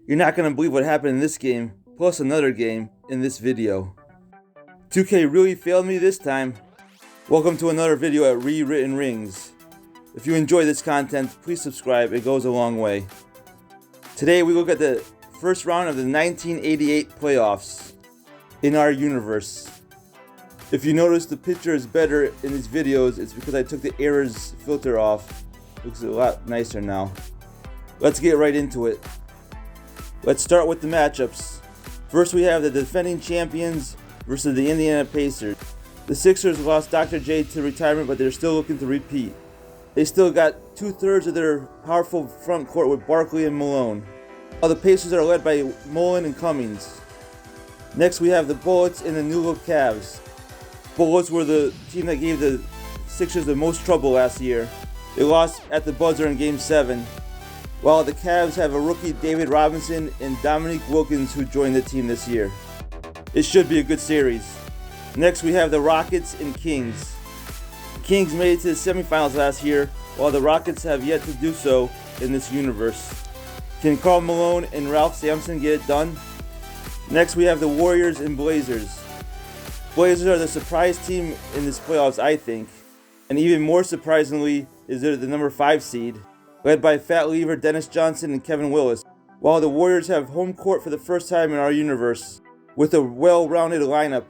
You're not going to believe what happened in this game, plus another game, in this video. 2K really failed me this time. Welcome to another video at Rewritten Rings. If you enjoy this content, please subscribe, it goes a long way. Today we look at the first round of the 1988 playoffs in our universe. If you notice the picture is better in these videos, it's because I took the errors filter off. Looks a lot nicer now. Let's get right into it. Let's start with the matchups. First we have the defending champions versus the Indiana Pacers. The Sixers lost Dr. J to retirement, but they're still looking to repeat. They still got 2/3 of their powerful front court with Barkley and Malone, while the Pacers are led by Mullen and Cummings. Next we have the Bullets and the New Look Cavs. Bullets were the team that gave the Sixers the most trouble last year. They lost at the buzzer in Game 7, while the Cavs have a rookie David Robinson and Dominique Wilkins who joined the team this year. It should be a good series. Next we have the Rockets and Kings. The Kings made it to the semifinals last year, while the Rockets have yet to do so in this universe. Can Karl Malone and Ralph Sampson get it done? Next we have the Warriors and Blazers. Blazers are the surprise team in this playoffs, I think, and even more surprisingly is they're the number 5 seed, led by Fat Lever, Dennis Johnson, and Kevin Willis, while the Warriors have home court for the first time in our universe, with a well-rounded lineup.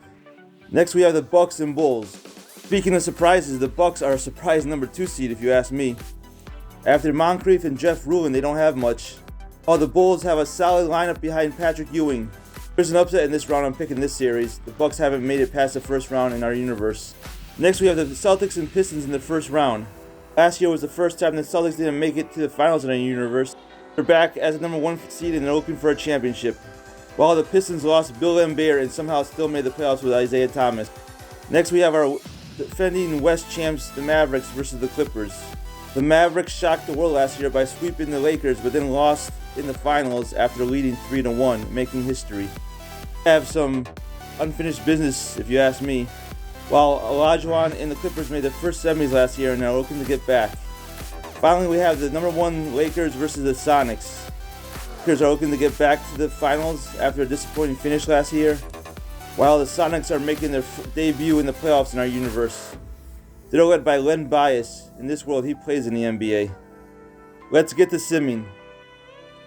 Next we have the Bucks and Bulls. Speaking of surprises, the Bucks are a surprise number 2 seed if you ask me. After Moncrief and Jeff Rulin, they don't have much, while the Bulls have a solid lineup behind Patrick Ewing. There's an upset in this round. I'm picking this series. The Bucks haven't made it past the first round in our universe. Next we have the Celtics and Pistons in the first round. Last year was the first time the Celtics didn't make it to the finals in our universe. They're back as the number 1 seed and they're looking for a championship, while the Pistons lost Bill Laimbeer and somehow still made the playoffs with Isaiah Thomas. Next we have our defending West champs, the Mavericks, versus the Clippers. The Mavericks shocked the world last year by sweeping the Lakers, but then lost in the finals after leading 3-1, making history. We have some unfinished business if you ask me. While Olajuwon and the Clippers made their first semis last year and are looking to get back. Finally we have the number 1 Lakers versus the Sonics. Lakers are looking to get back to the finals after a disappointing finish last year, while the Sonics are making their debut in the playoffs in our universe. They're led by Len Bias. In this world, he plays in the NBA. Let's get to simming.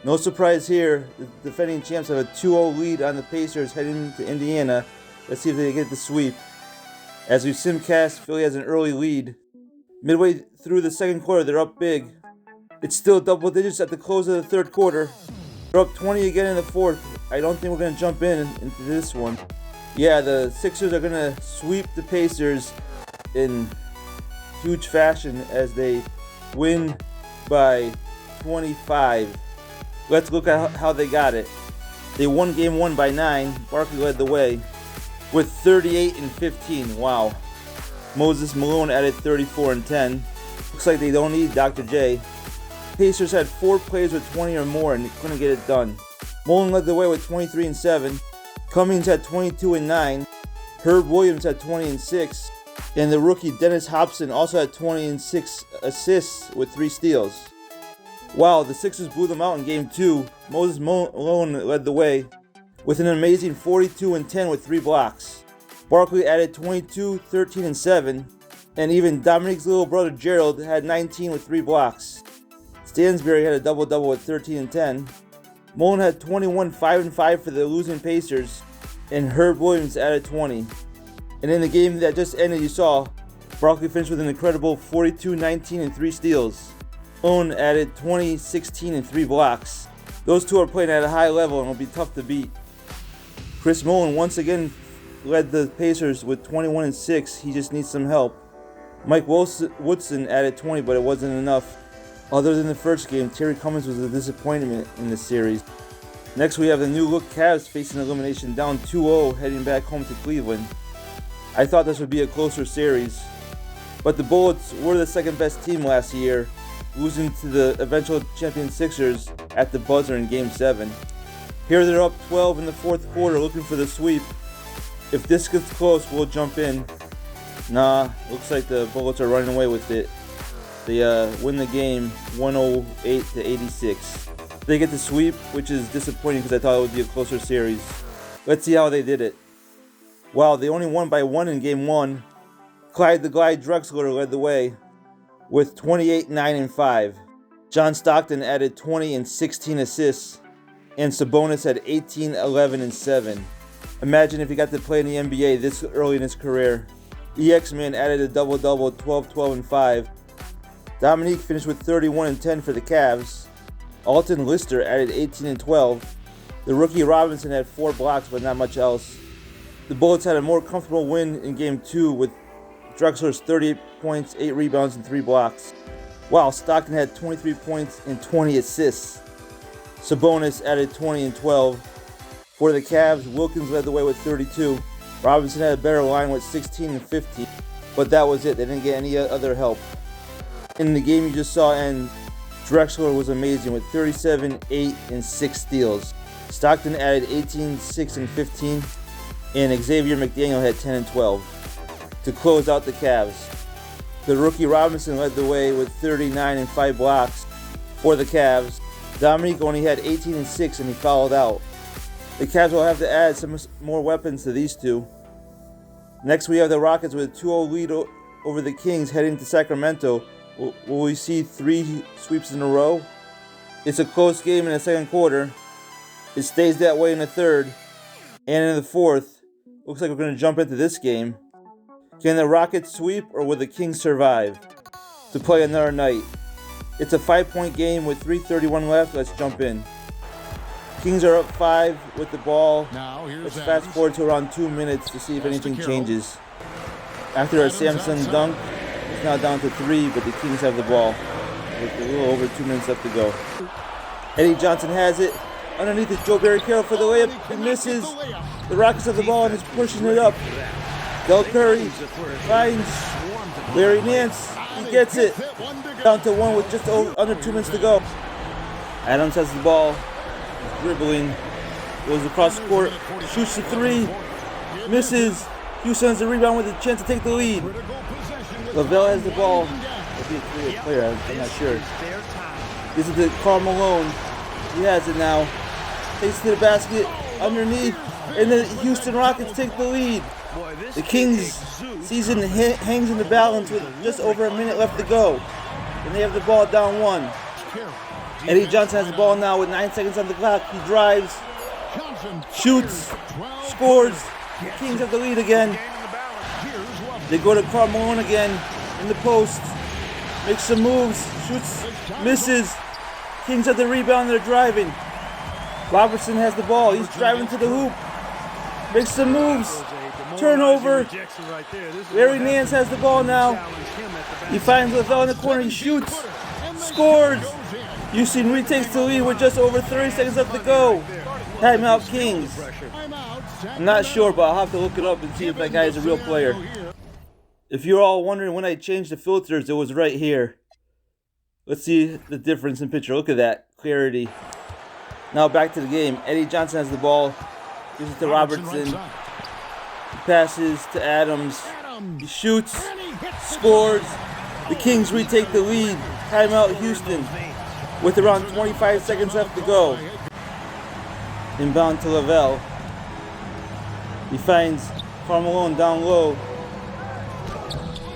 No surprise here, the defending champs have a 2-0 lead on the Pacers heading to Indiana. Let's see if they get the sweep. As we simcast, Philly has an early lead. Midway through the second quarter, they're up big. It's still double digits at the close of the third quarter. They're up 20 again in the fourth. I don't think we're going to jump into this one. Yeah, the Sixers are going to sweep the Pacers in huge fashion as they win by 25. Let's look at how they got it. They won game 1 by 9. Barkley led the way with 38 and 15. Wow. Moses Malone added 34 and 10. Looks like they don't need Dr. J. Pacers had 4 players with 20 or more and couldn't get it done. Mullen led the way with 23 and 7. Cummings had 22 and 9. Herb Williams had 20 and 6. And the rookie Dennis Hobson also had 20 and 6 assists with 3 steals. Wow, the Sixers blew them out in game 2. Moses Malone led the way with an amazing 42 and 10 with 3 blocks. Barkley added 22, 13 and 7. And even Dominique's little brother Gerald had 19 with 3 blocks. Stansberry had a double-double with 13 and 10. Mullen had 21, 5 and 5 for the losing Pacers, and Herb Williams added 20. And in the game that just ended, you saw Barkley finished with an incredible 42, 19 and 3 steals. Malone added 20, 16 and 3 blocks. Those two are playing at a high level and will be tough to beat. Chris Mullen once again led the Pacers with 21 and 6. He just needs some help. Mike Woodson added 20, but it wasn't enough. Other than the first game, Terry Cummings was a disappointment in this series. Next we have the New Look Cavs facing elimination, down 2-0 heading back home to Cleveland. I thought this would be a closer series, but the Bullets were the second best team last year, losing to the eventual champion Sixers at the buzzer in Game 7. Here they're up 12 in the fourth quarter looking for the sweep. If this gets close, we'll jump in. Nah, looks like the Bullets are running away with it. They win the game 108 to 86. They get the sweep, which is disappointing because I thought it would be a closer series. Let's see how they did it. Wow, they only won by 1 in game 1. Clyde the Glide Drexler led the way with 28, 9, and 5. John Stockton added 20 and 16 assists, and Sabonis had 18, 11, and 7. Imagine if he got to play in the NBA this early in his career. EX-Man added a double-double, 12, 12, and 5. Dominique finished with 31 and 10 for the Cavs. Alton Lister added 18 and 12. The rookie Robinson had 4 blocks, but not much else. The Bullets had a more comfortable win in Game 2 with Drexler's 38 points, 8 rebounds, and 3 blocks. While Stockton had 23 points and 20 assists. Sabonis added 20 and 12. For the Cavs, Wilkins led the way with 32. Robinson had a better line with 16 and 15. But that was it. They didn't get any other help. In the game you just saw end, Drexler was amazing with 37, 8, and 6 steals. Stockton added 18, 6, and 15. And Xavier McDaniel had 10 and 12 to close out the Cavs. The rookie Robinson led the way with 39 and 5 blocks for the Cavs. Dominique only had 18 and 6 and he fouled out. The Cavs will have to add some more weapons to these two. Next we have the Rockets with a 2-0 lead over the Kings heading to Sacramento. Will we see 3 sweeps in a row? It's a close game in the second quarter. It stays that way in the third. And in the fourth, looks like we're going to jump into this game. Can the Rockets sweep or will the Kings survive to play another night? It's a 5-point game with 3:31 left. Let's jump in. Kings are up 5 with the ball. Let's fast forward to around 2 minutes to see if anything changes. After a Samson dunk, it's now down to 3, but the Kings have the ball with a little over 2 minutes left to go. Eddie Johnson has it. Underneath is Joe Barry Carroll for the layup. He misses. The Rockets have the ball and is pushing it up. Del Curry finds Larry Nance. He gets it. Down to 1 with just under 2 minutes to go. Adams has the ball. He's dribbling. Goes across the court. Shoots the 3. Misses. Houston has the rebound with a chance to take the lead. Lavelle has the ball. He'll be a three-way player. I'm not sure. This is the Karl Malone. He has it now. Takes it to the basket. Underneath. And the Houston Rockets take the lead. The Kings' season hangs in the balance with just over a minute left to go. And they have the ball down 1. Eddie Johnson has the ball now with 9 seconds on the clock. He drives, shoots, scores. The Kings have the lead again. They go to Karl Malone again in the post. Makes some moves, shoots, misses. Kings have the rebound, they're driving. Robertson has the ball. He's driving to the hoop. Makes some moves. Turnover. Larry Nance has the ball now. He finds Lavelle in the corner. He shoots. Scores. Houston retakes the lead with just over 30 seconds left to go. Timeout Kings. I'm not sure, but I'll have to look it up and see if that guy is a real player. If you're all wondering when I changed the filters, it was right here. Let's see the difference in picture. Look at that clarity. Now back to the game. Eddie Johnson has the ball. Gives it to Robertson. He passes to Adams. He shoots. Scores. The Kings retake the lead. Timeout Houston. With around 25 seconds left to go. Inbound to Lavelle. He finds Karl Malone down low.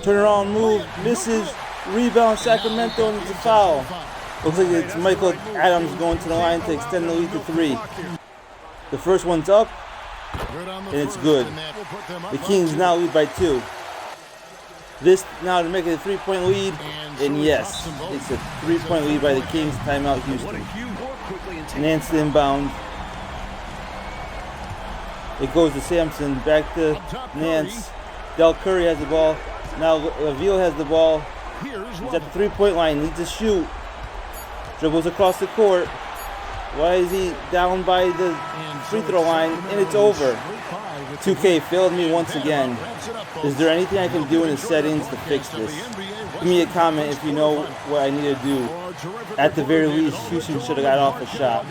Turnaround move. Misses. Rebound Sacramento and it's a foul. Looks like it's Michael Adams going to the line to extend the lead to 3. The first one's up, and it's good. The Kings now lead by 2. This now to make it a 3-point lead, and yes, it's a 3-point lead by the Kings. Timeout Houston. Nance inbound. It goes to Sampson, back to Nance. Del Curry has the ball. Now Lavelle has the ball. He's at the 3-point line, needs to shoot. Dribbles across the court. Why is he down by the free throw line? And it's over. 2K failed me once again. Is there anything I can do in the settings to fix this? Give me a comment if you know what I need to do. At the very least, Houston should have got off a shot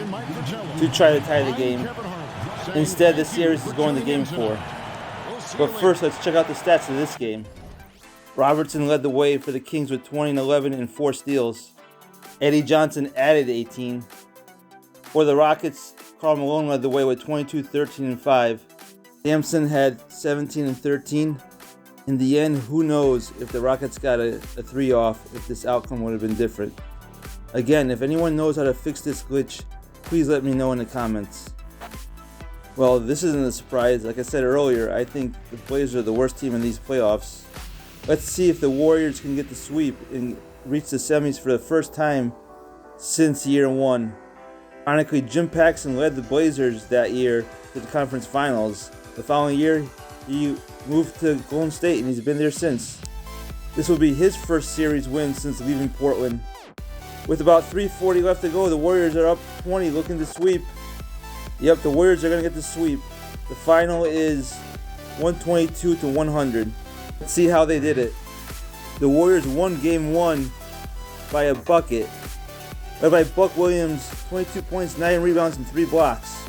to try to tie the game. Instead, the series is going to game 4. But first, let's check out the stats of this game. Robertson led the way for the Kings with 20 and 11 and 4 steals. Eddie Johnson added 18. For the Rockets, Karl Malone led the way with 22, 13, and 5. Sampson had 17 and 13. In the end, who knows if the Rockets got a 3 off, if this outcome would have been different. Again, if anyone knows how to fix this glitch, please let me know in the comments. Well, this isn't a surprise. Like I said earlier, I think the Blazers are the worst team in these playoffs. Let's see if the Warriors can get the sweep and reach the semis for the first time since year 1. Ironically, Jim Paxson led the Blazers that year to the conference finals. The following year, he moved to Golden State and he's been there since. This will be his first series win since leaving Portland. With about 3:40 left to go, the Warriors are up 20, looking to sweep. Yep, the Warriors are going to get the sweep. The final is 122 to 100. Let's see how they did it. The Warriors won Game 1 by a bucket, led by Buck Williams, 22 points, 9 rebounds, and 3 blocks.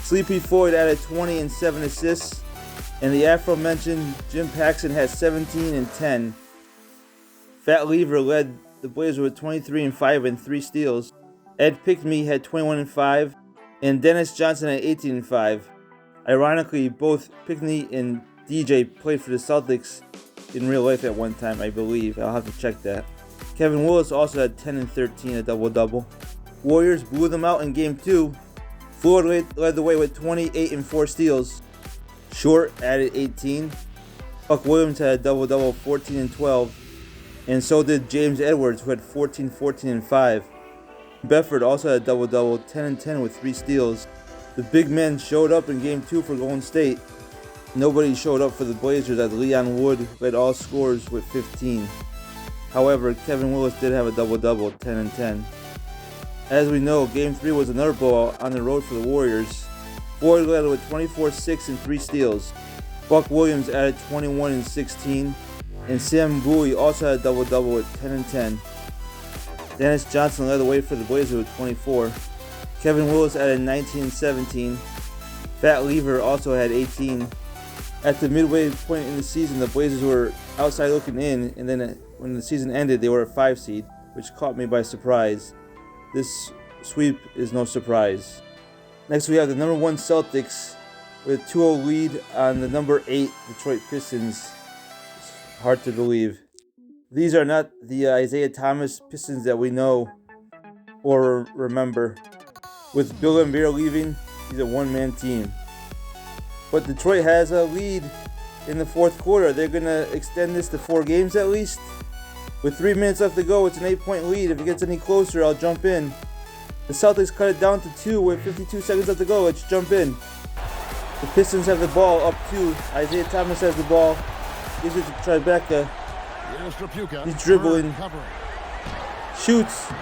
Sleepy Floyd added 20 and 7 assists, and the aforementioned Jim Paxson had 17 and 10. Fat Lever led the Blazers with 23 and 5 and 3 steals. Ed Pickney had 21 and 5, and Dennis Johnson had 18 and 5. Ironically, both Pickney and DJ played for the Celtics in real life at one time, I believe. I'll have to check that. Kevin Willis also had 10 and 13, a double-double. Warriors blew them out in Game 2. Floyd led the way with 28 and 4 steals. Short added 18. Buck Williams had a double-double, 14 and 12. And so did James Edwards, who had 14, 14, and 5. Bedford also had a double-double, 10 and 10 with 3 steals. The big men showed up in Game 2 for Golden State. Nobody showed up for the Blazers as Leon Wood led all scorers with 15. However, Kevin Willis did have a double-double, 10 and 10. As we know, Game 3 was another blowout on the road for the Warriors. Floyd led with 24, 6, and 3 steals. Buck Williams added 21 and 16. And Sam Bowie also had a double-double with 10 and 10. Dennis Johnson led the way for the Blazers with 24. Kevin Willis added 19 and 17. Fat Lever also had 18. At the midway point in the season, the Blazers were outside looking in, and then when the season ended, they were a 5 seed, which caught me by surprise. This sweep is no surprise. Next, we have the number 1 Celtics with a 2-0 lead on the number 8 Detroit Pistons. It's hard to believe. These are not the Isaiah Thomas Pistons that we know or remember. With Bill Laimbeer leaving, he's a one-man team. But Detroit has a lead in the 4th quarter. They're going to extend this to 4 games at least. With 3 minutes left to go, it's an 8-point lead. If it gets any closer, I'll jump in. The Celtics cut it down to 2 with 52 seconds left to go. Let's jump in. The Pistons have the ball up 2. Isaiah Thomas has the ball. Gives it to Tribeca. He's dribbling. Shoots.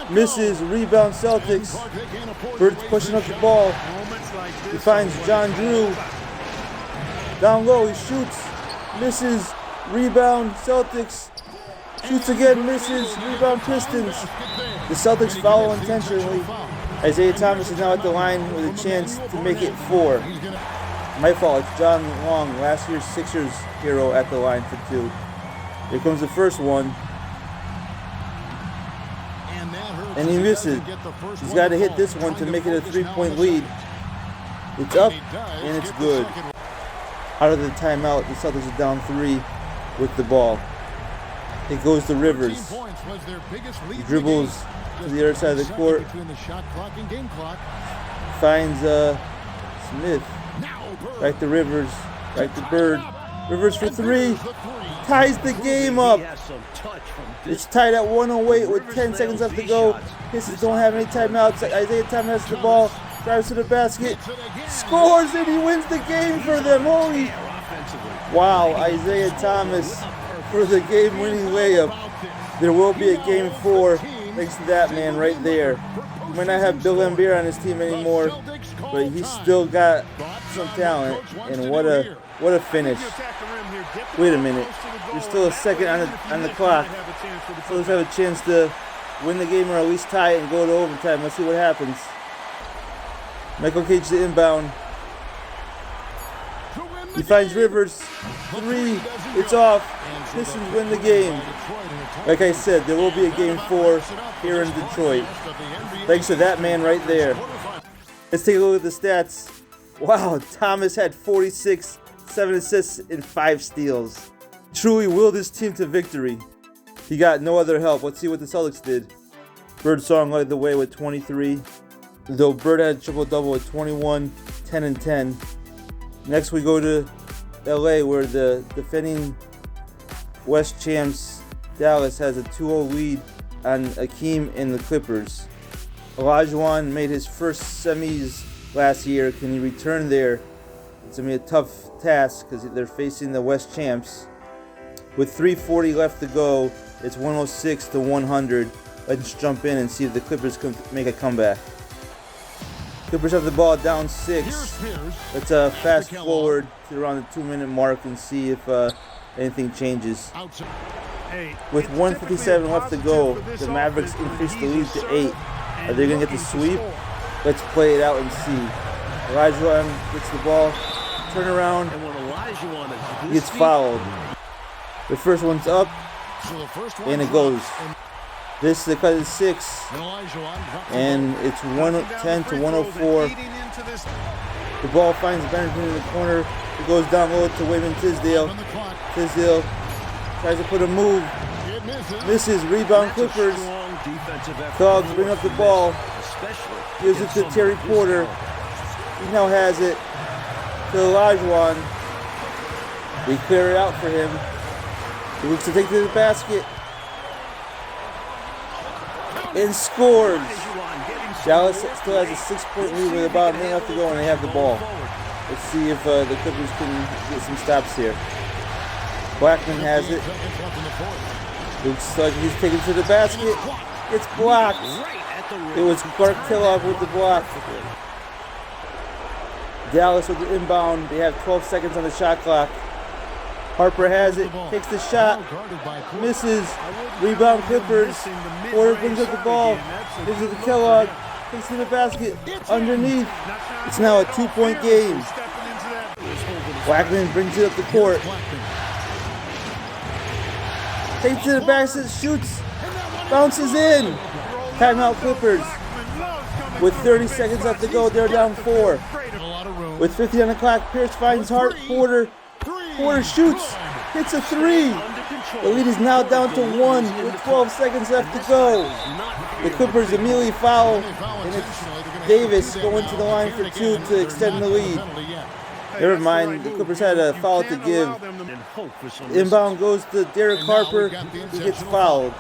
Misses. Rebound Celtics. Bird's pushing up the ball. He finds John Drew. Down low. He shoots. Misses. Rebound Celtics. Shoots again. Misses. Rebound Pistons. The Celtics foul intentionally. Isaiah Thomas is now at the line with a chance to make it 4. My fault. It's John Long, last year's Sixers hero, at the line for 2. Here comes the first one. And he misses. He's got to hit this one to make it a 3-point lead. It's up, and it's good. Out of the timeout, the Celtics are down 3 with the ball. It goes to Rivers. He dribbles to the other side of the court. Finds Smith. Back to Rivers. Back to Bird. Rivers for 3. Ties the game up. It's tied at 108 with 10 seconds left to go. Pistons don't have any timeouts. Isaiah Thomas has the ball. Drives to the basket. Scores, and he wins the game for them. Holy. Wow, Isaiah Thomas for the game-winning layup. There will be a game 4 thanks to that man right there. He might not have Bill Laimbeer on his team anymore, but he's still got some talent. And what a finish. Wait a minute. There's still a second on the clock. So let's have a chance to win the game or at least tie it and go to overtime. Let's see what happens. Michael Cage to inbound. He finds Rivers. 3. It's off. Pistons win the game. Like I said, there will be a game 4 here in Detroit. Thanks to that man right there. Let's take a look at the stats. Wow, Thomas had 46, 7 assists, and 5 steals. Truly willed his team to victory. He got no other help. Let's see what the Celtics did. Birdsong led the way with 23. Though Bird had a triple-double with 21, 10, and 10. Next we go to LA, where the defending West champs Dallas has a 2-0 lead on Akeem and the Clippers. Olajuwon made his first semis last year. Can he return there? It's going to be a tough task because they're facing the West champs. With 3:40 left to go, it's 106 to 100. Let's jump in and see if the Clippers can make a comeback. Clippers have the ball down 6. Let's fast forward to around the 2-minute mark and see if anything changes. With 1:57 left to go, the Mavericks increase the lead to 8. Are they going to get the sweep? Let's play it out and see. Olajuwon gets the ball, turn around, he gets fouled. The first one's up, and it goes. This is the cut is 6, and it's 110 to 104. The ball finds Benjamin in the corner. It goes down low to Wayman Tisdale. Tisdale tries to put a move. Misses. Rebound Clippers. Dogs bring up the ball. Gives it to Terry Porter. He now has it to Olajuwon. They clear it out for him. He looks to take to the basket. And scores. Dallas still has a 6-point lead with about a minute left to go, and they have the ball. Let's see if the Clippers can get some stops here. Blackman has it. Looks like he's taken to the basket. It's blocked. It was Clark Kellogg with the block. Dallas with the inbound. They have 12 seconds on the shot clock. Harper has it, takes the shot, misses, rebound Clippers. Porter brings up the ball, gives it to Kellogg, takes it to the basket, underneath. It's now a 2-point game. Blackman brings it up the court. Takes it to the basket, shoots, bounces in. Timeout Clippers. With 30 seconds left to go, they're down 4. With 50 on the clock, Pierce finds Porter. Porter shoots, hits a 3. The lead is now down to 1 with 12 seconds left to go. The Clippers immediately foul, and it's Davis going to the line for 2 to extend the lead. Never mind, the Clippers had a foul to give. Inbound goes to Derek Harper. He gets fouled.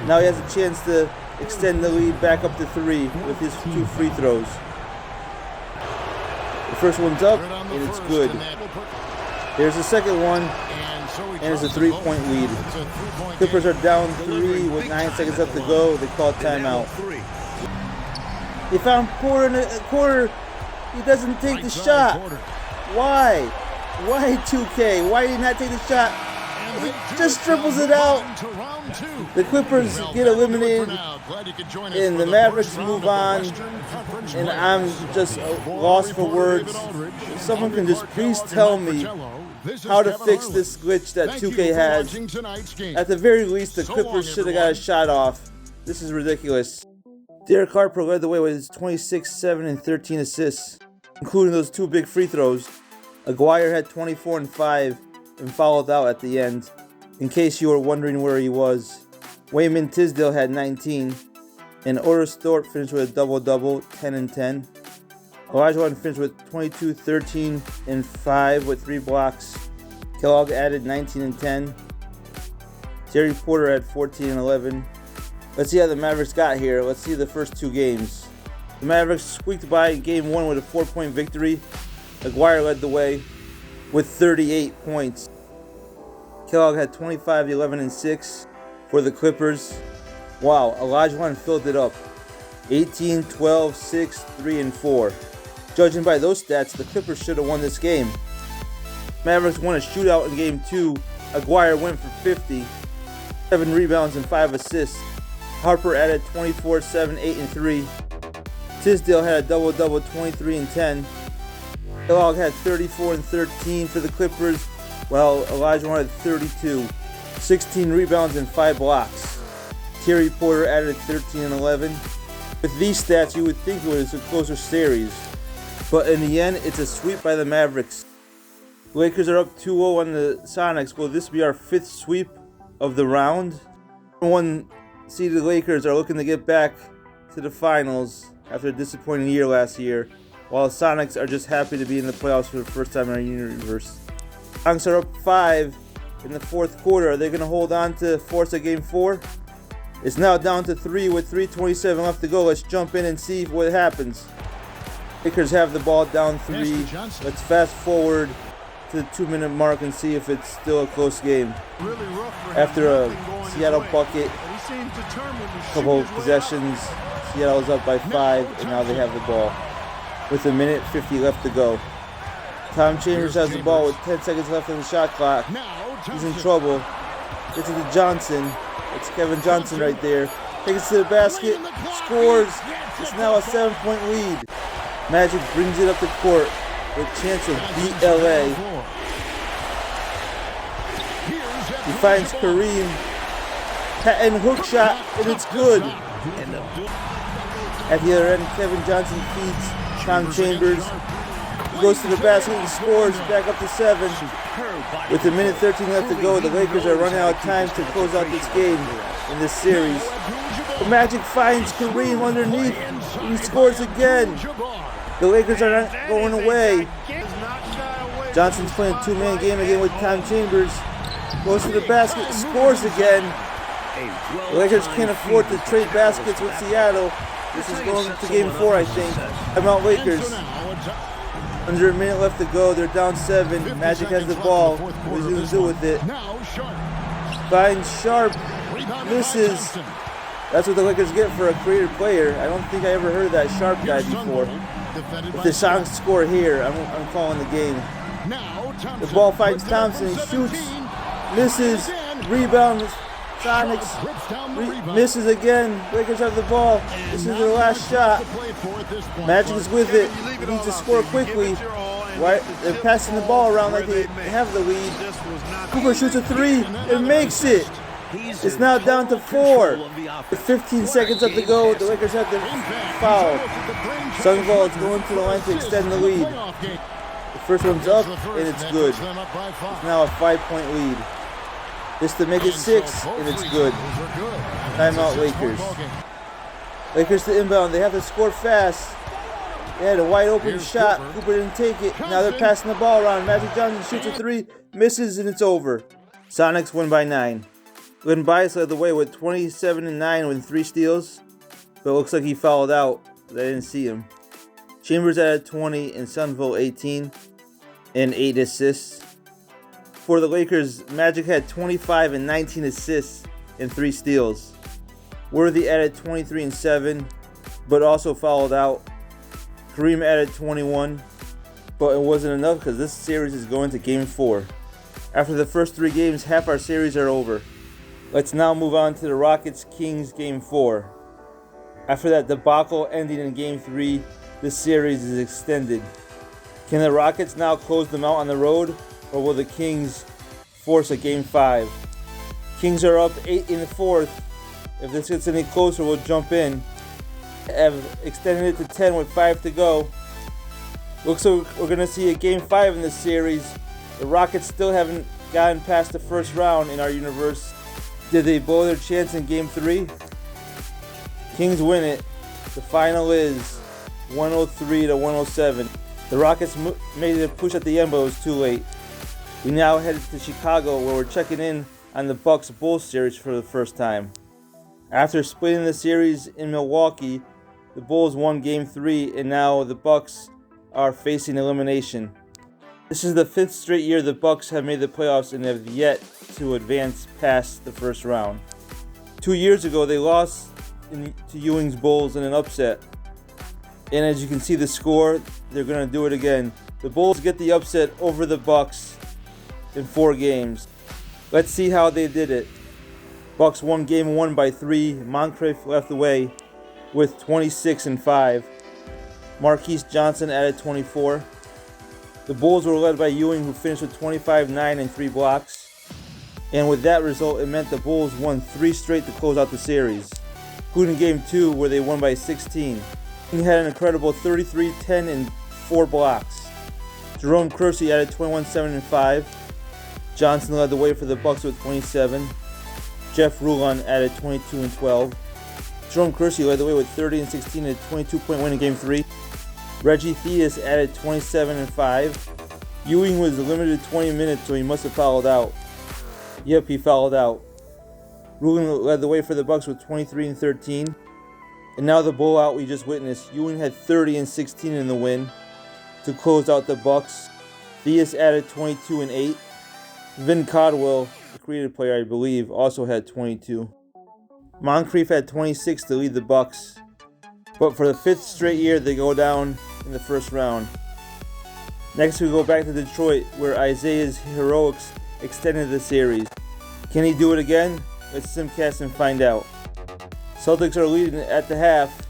Now he has a chance to extend the lead back up to 3 with his 2 free throws. The first one's up, and it's good. There's the second one, and it's a 3-point lead. Clippers are down 3 with 9 seconds left to go. They call timeout. They found Porter in the corner. He doesn't take the shot. Why? Why 2K? Why did he not take the shot? He just dribbles it out. The Clippers get eliminated, and the Mavericks move on. And I'm just lost for words. If someone can just please tell me how to fix this glitch that 2K has. At the very least, the Clippers should have got a shot off. This is ridiculous. Derek Harper led the way with his 26, 7, and 13 assists, including those 2 big free throws. Aguirre had 24 and 5 and fouled out at the end, in case you were wondering where he was. Wayman Tisdale had 19, and Otis Thorpe finished with a double-double, 10 and 10. Olajuwon finished with 22, 13, and 5 with 3 blocks. Kellogg added 19 and 10. Terry Porter had 14 and 11. Let's see how the Mavericks got here. Let's see the first 2 games. The Mavericks squeaked by in Game 1 with a 4-point victory. Aguirre led the way with 38 points. Kellogg had 25, 11, and 6 for the Clippers. Wow, Olajuwon filled it up. 18, 12, 6, 3, and 4. Judging by those stats, the Clippers should have won this game. Mavericks won a shootout in Game 2. Aguirre went for 50, 7 rebounds and 5 assists. Harper added 24, 7, 8, and 3. Tisdale had a double-double, 23 and 10. Kellogg had 34 and 13 for the Clippers, while Elijah had 32, 16 rebounds and 5 blocks. Terry Porter added 13 and 11. With these stats, you would think it was a closer series, but in the end, it's a sweep by the Mavericks. The Lakers are up 2-0 on the Sonics. Will this be our 5th sweep of the round? One seeded Lakers are looking to get back to the finals after a disappointing year last year, while the Sonics are just happy to be in the playoffs for the first time in our universe. Sonics are up 5 in the 4th quarter. Are they going to hold on to force a game 4? It's now down to 3 with 3:27 left to go. Let's jump in and see what happens. Lakers have the ball down 3. Let's fast forward to the 2-minute mark and see if it's still a close game. After a Seattle bucket, a couple of possessions, Seattle's up by 5, and now they have the ball with 1:50 left to go. Tom Chambers has the ball with 10 seconds left on the shot clock. He's in trouble. Gets it to Johnson. It's Kevin Johnson right there. Takes it to the basket, scores. It's now a 7-point lead. Magic brings it up the court with a chance to beat LA. He finds Kareem. Patton hook shot, and it's good. At the other end, Kevin Johnson feeds Tom Chambers. He goes to the basket and scores, back up to 7. With 1:13 left to go, the Lakers are running out of time to close out this game in this series. The Magic finds Kareem underneath, and he scores again. The Lakers are not going away. Johnson's playing a 2-man game again with Tom Chambers. Goes to the basket, scores again. The Lakers can't afford to trade baskets with Seattle. This is going to game 4, I think. Timeout Lakers. Under a minute left to go. They're down 7. Magic has the ball. What is he going to do with it? Finds Sharp. Misses. That's what the Lakers get for a creative player. I don't think I ever heard of that Sharp guy before. If the Sonics score here, I'm calling the game. The ball finds Thompson. He shoots. Misses. Rebounds. Sonics misses again. Lakers have the ball. This is their last shot. Magic is with it. He needs to score quickly. Right? They're passing the ball around like they have the lead. Cooper shoots a 3 and makes it. It's now down to 4. With 15 seconds left to go, the Lakers have to foul. Sunval is going to the line to extend the lead. The first one's up, and it's good. It's now a 5-point lead. Just to make it 6, and it's good. Timeout Lakers. Lakers to inbound. They have to score fast. They had a wide open shot. Cooper didn't take it. Now they're passing the ball around. Magic Johnson shoots a 3, misses, and it's over. Sonics win by 9. Glenn Bias led the way with 27 and 9 with 3 steals, but it looks like he fouled out. I didn't see him. Chambers added 20 and Sunville 18 and 8 assists. For the Lakers, Magic had 25 and 19 assists and 3 steals. Worthy added 23 and 7, but also fouled out. Kareem added 21, but it wasn't enough because this series is going to Game 4. After the first 3 games, half our series are over. Let's now move on to the Rockets-Kings Game 4. After that debacle ending in Game 3, this series is extended. Can the Rockets now close them out on the road, or will the Kings force a Game 5? Kings are up 8 in the 4th. If this gets any closer, we'll jump in. Have extended it to 10 with 5 to go. Looks like we're going to see a Game 5 in this series. The Rockets still haven't gotten past the first round in our universe. Did they blow their chance in Game 3? Kings win it. The final is 103 to 107. The Rockets made a push at the end, but it was too late. We now headed to Chicago, where we're checking in on the Bucks-Bulls series for the first time. After splitting the series in Milwaukee, the Bulls won Game 3, and now the Bucks are facing elimination. This is the 5th straight year the Bucks have made the playoffs and have yet to advance past the first round. 2 years ago, they lost to Ewing's Bulls in an upset. And as you can see the score, they're going to do it again. The Bulls get the upset over the Bucks in 4 games. Let's see how they did it. Bucks won Game 1 by 3. Moncrief left away with 26 and 5. Marquise Johnson added 24. The Bulls were led by Ewing, who finished with 25, 9, and 3 blocks. And with that result, it meant the Bulls won 3 straight to close out the series, including Game 2, where they won by 16. He had an incredible 33, 10, and 4 blocks. Jerome Kersey added 21, 7, and 5. Johnson led the way for the Bucks with 27. Jeff Rulon added 22 and 12. Jerome Kersey led the way with 30 and 16 and a 22-point win in Game 3. Reggie Theus added 27 and 5. Ewing was limited to 20 minutes, so he must have fouled out. Yep, he fouled out. Rulon led the way for the Bucks with 23 and 13. And now the blowout we just witnessed. Ewing had 30 and 16 in the win to close out the Bucks. Theus added 22 and 8. Vin Caldwell, the creative player I believe, also had 22. Moncrief had 26 to lead the Bucks. But for the 5th straight year, they go down in the first round. Next, we go back to Detroit, where Isaiah's heroics extended the series. Can he do it again? Let's simcast and find out. Celtics are leading at the half.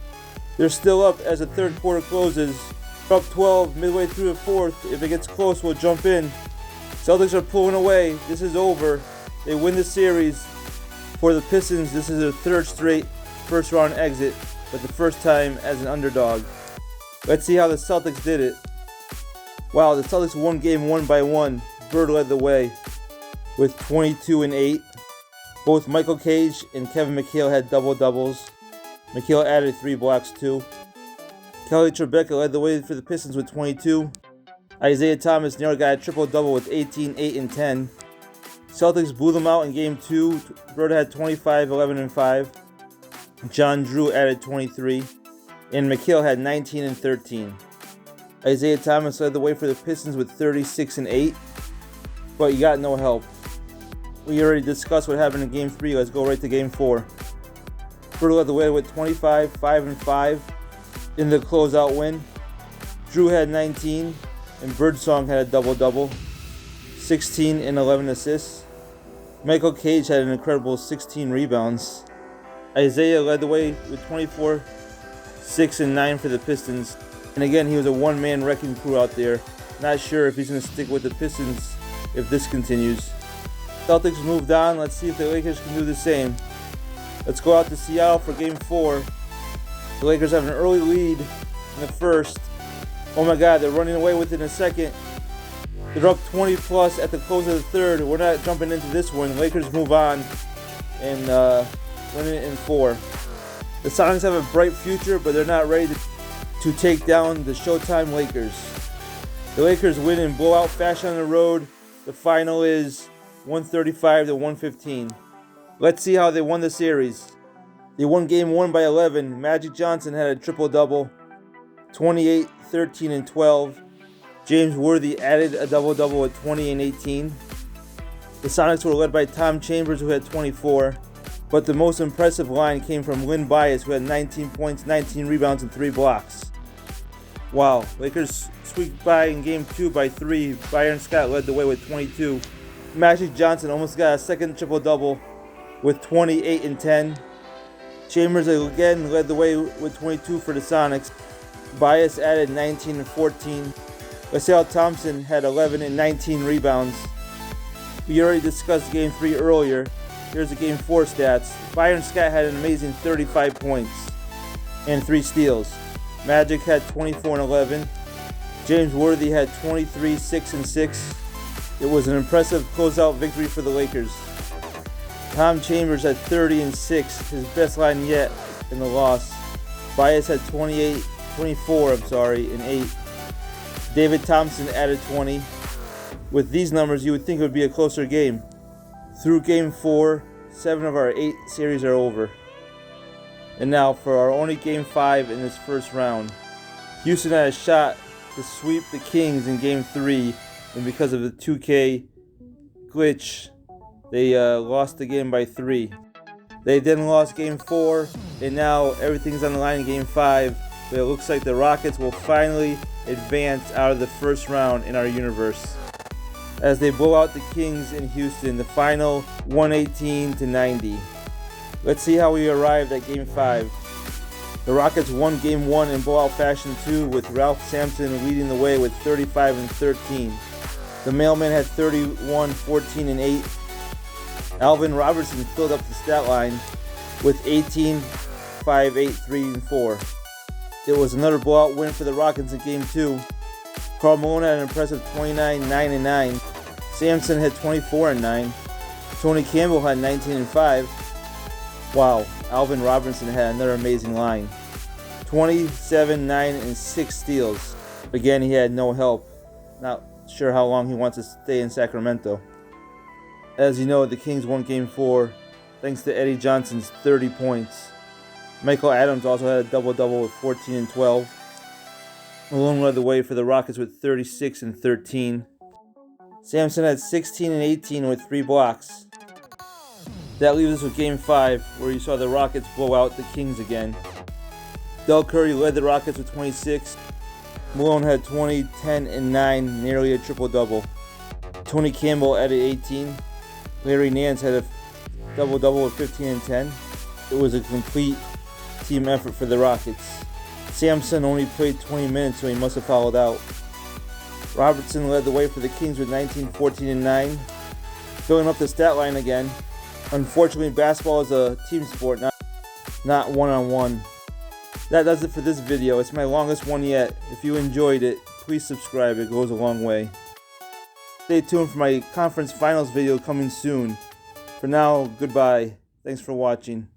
They're still up as the third quarter closes. Up 12 midway through the fourth. If it gets close, we'll jump in. Celtics are pulling away. This is over. They win the series. For the Pistons, this is their 3rd straight first round exit, but the first time as an underdog. Let's see how the Celtics did it. Wow, the Celtics won game 1 by 1. Bird led the way with 22 and 8. Both Michael Cage and Kevin McHale had double-doubles. McHale added 3 blocks too. Kelly Tribeca led the way for the Pistons with 22. Isaiah Thomas nearly got a triple-double with 18, 8, and 10. Celtics blew them out in Game 2. Bird had 25, 11, and 5. John Drew added 23. And McHale had 19 and 13. Isaiah Thomas led the way for the Pistons with 36 and 8. But you got no help. We already discussed what happened in Game 3. Let's go right to Game 4. Bird led the way with 25, 5, and 5 in the closeout win. Drew had 19. And Birdsong had a double-double. 16 and 11 assists. Michael Cage had an incredible 16 rebounds. Isaiah led the way with 24, 6, and 9 for the Pistons. And again, he was a one-man wrecking crew out there. Not sure if he's going to stick with the Pistons if this continues. Celtics moved on. Let's see if the Lakers can do the same. Let's go out to Seattle for Game 4. The Lakers have an early lead in the first. Oh my God, they're running away with it in a second. They're up 20 plus at the close of the third. We're not jumping into this one. Lakers move on and win it in 4. The Sonics have a bright future, but they're not ready to take down the Showtime Lakers. The Lakers win in blowout fashion on the road. The final is 135 to 115. Let's see how they won the series. They won Game 1 by 11. Magic Johnson had a triple-double, 28, 13, and 12. James Worthy added a double-double at 20 and 18. The Sonics were led by Tom Chambers, who had 24. But the most impressive line came from Lynn Bias, who had 19 points, 19 rebounds, and 3 blocks. Wow, Lakers squeaked by in Game 2 by 3. Byron Scott led the way with 22. Magic Johnson almost got a second triple-double with 28 and 10. Chambers again led the way with 22 for the Sonics. Bias added 19 and 14. Lassell Thompson had 11 and 19 rebounds. We already discussed Game 3 earlier. Here's the Game 4 stats. Byron Scott had an amazing 35 points and 3 steals. Magic had 24 and 11. James Worthy had 23, 6, and 6. It was an impressive closeout victory for the Lakers. Tom Chambers had 30 and 6, his best line yet in the loss. Bias had 24 and 8. David Thompson added 20. With these numbers, you would think it would be a closer game. Through Game 4, 7 of our 8 series are over. And now for our only Game 5 in this first round. Houston had a shot to sweep the Kings in Game 3, and because of the 2K glitch, they lost the game by 3. They then lost Game 4, and now everything's on the line in Game 5, but it looks like the Rockets will finally advance out of the first round in our universe, as they blow out the Kings in Houston, the final 118 to 90. Let's see how we arrived at Game 5. The Rockets won Game 1 in blowout fashion too, with Ralph Sampson leading the way with 35 and 13. The Mailman had 31, 14, and 8. Alvin Robertson filled up the stat line with 18, 5, 8, 3, and 4. It was another blowout win for the Rockets in Game 2. Karl Malone had an impressive 29, 9, and 9. Sampson had 24 and 9. Tony Campbell had 19 and 5. Wow, Alvin Robertson had another amazing line. 27, 9, and 6 steals. Again, he had no help. Not sure how long he wants to stay in Sacramento. As you know, the Kings won Game 4 thanks to Eddie Johnson's 30 points. Michael Adams also had a double-double with 14 and 12. Malone led the way for the Rockets with 36 and 13. Sampson had 16 and 18 with 3 blocks. That leaves us with Game 5, where you saw the Rockets blow out the Kings again. Del Curry led the Rockets with 26. Malone had 20, 10, and 9, nearly a triple-double. Tony Campbell added 18. Larry Nance had a double-double with 15 and 10. It was a complete team effort for the Rockets. Sampson only played 20 minutes, so he must have fouled out. Robertson led the way for the Kings with 19, 14, and 9, filling up the stat line again. Unfortunately, basketball is a team sport, not one-on-one. That does it for this video. It's my longest one yet. If you enjoyed it, please subscribe. It goes a long way. Stay tuned for my conference finals video coming soon. For now, goodbye. Thanks for watching.